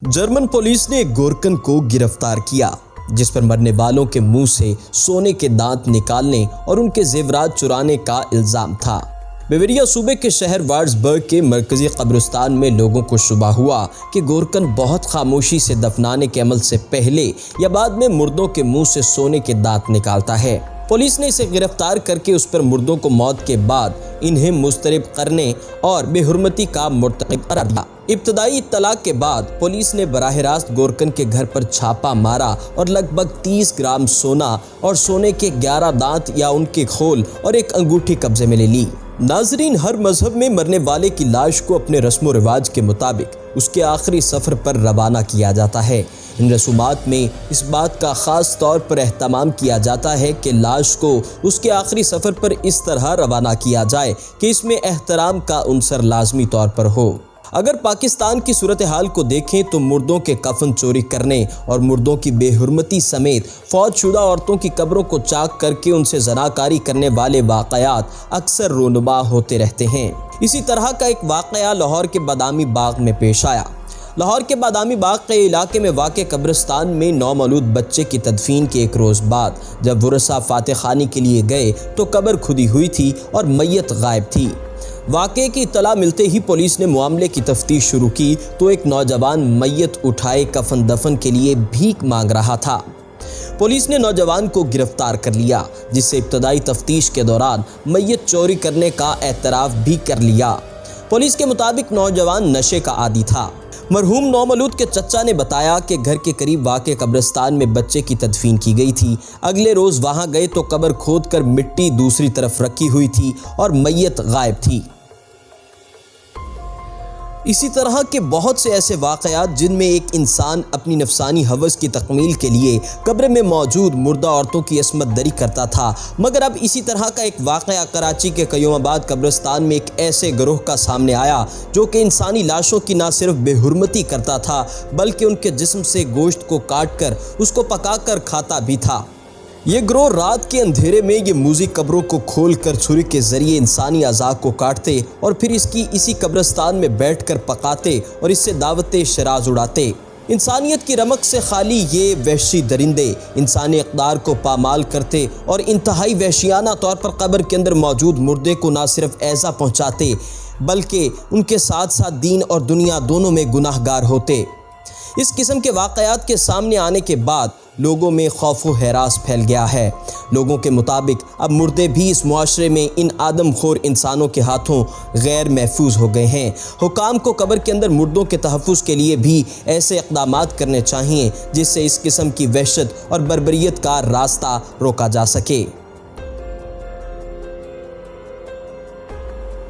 German police ने एक गोरकन को गिरफ्तार किया जिस पर मरने वालों के मुंह से सोने के दांत निकालने और उनके जेवरात चुराने का इल्जाम था। बेवेरिया सूबे के शहर वार्ट्सबर्ग के मरकजी कब्रिस्तान में लोगों को शुबा हुआ कि गोरकन बहुत खामोशी से दफनाने के अमल से पहले या बाद में मुर्दों के मुंह से सोने के दांत निकालता है। पुलिस ने इसे गिरफ्तार करके उस पर मुर्दों को मौत के बाद इन्हें मुस्तरब करने और बेहुरमती का मुर्तकब करार दिया। इब्तदाई इत्तला के बाद पुलिस ने बराह रास्त गोरकन के घर पर छापा मारा और लगभग 30 ग्राम सोना और सोने के 11 दांत या उनके खोल और एक अंगूठी कब्जे में ले ली। नाजरीन, हर मजहब में मरने वाले की लाश को अपने रस्म रिवाज के मुताबिक उसके आखिरी सफ़र पर रवाना किया जाता है। इन रसूमात में इस बात का ख़ास तौर पर एहतमाम किया जाता है कि लाश को उसके आखिरी सफ़र पर इस तरह रवाना किया जाए कि इसमें एहतराम का उनसर लाजमी तौर पर हो। अगर पाकिस्तान की सूरत हाल को देखें तो मुर्दों के कफन चोरी करने और मुर्दों की बेहुरमती समेत फौतशुदा औरतों की कब्रों को चाक करके उनसे जनाकारी करने वाले वाक़यात अक्सर रोनुमा होते रहते हैं। इसी तरह का एक वाक़या लाहौर के बादामी बाग में पेश आया। लाहौर के बादामी बाग के इलाके में वाक़े कब्रिस्तान में नौमौलूद बच्चे की तदफीन के एक रोज़ बाद जब वरसा फातह खानी के लिए गए तो कब्र खुदी हुई थी और मैयत गायब थी। वाक़े की इत्तला मिलते ही पुलिस ने मामले की तफ्तीश शुरू की तो एक नौजवान मैयत उठाए कफन दफन के लिए भीख मांग रहा था। पुलिस ने नौजवान को गिरफ्तार कर लिया जिससे इब्तदाई तफ्तीश के दौरान मैयत चोरी करने का एतराफ़ भी कर लिया। पुलिस के मुताबिक नौजवान नशे का आदी था। मरहूम नौमौलूद के चचा ने बताया कि घर के करीब वाक़े कब्रिस्तान में बच्चे की तदफीन की गई थी। अगले रोज़ वहां गए तो कब्र खोदकर मिट्टी दूसरी तरफ रखी हुई थी और मैयत गायब थी। इसी तरह के बहुत से ऐसे वाक़यात जिनमें एक इंसान अपनी नफसानी हवस की तकमील के लिए कब्र में मौजूद मुर्दा औरतों की असमत दरी करता था, मगर अब इसी तरह का एक वाक़या कराची के कयूमाबाद कब्रिस्तान में एक ऐसे गिरोह का सामने आया जो कि इंसानी लाशों की न सिर्फ बेहुरमती करता था बल्कि उनके जिस्म से गोश्त को काट कर उसको पका कर खाता भी था। ये गिरोह रात के अंधेरे में ये मूज़ी कब्रों को खोल कर छुरी के ज़रिए इंसानी अज़ा को काटते और फिर इसी कब्रिस्तान में बैठकर पकाते और इससे दावते शराज उड़ाते। इंसानियत की रमक से खाली ये वहशी दरिंदे इंसानी इक़दार को पामाल करते और इंतहाई वहशियाना तौर पर कब्र के अंदर मौजूद मुर्दे को न सिर्फ ऐज़ा पहुँचाते बल्कि उनके साथ साथ दीन और दुनिया दोनों में गुनाहगार होते। इस किस्म के वाक़यात के सामने आने के बाद लोगों में खौफ व हरास फैल गया है। लोगों के मुताबिक अब मुर्दे भी इस मुआशरे में इन आदमखोर इंसानों के हाथों गैर महफूज हो गए हैं। हुकाम को कब्र के अंदर मुर्दों के तहफ़्फ़ुज़ के लिए भी ऐसे इक़दामात करने चाहिए जिससे इस किस्म की वहशत और बर्बरियत का रास्ता रोका जा सके।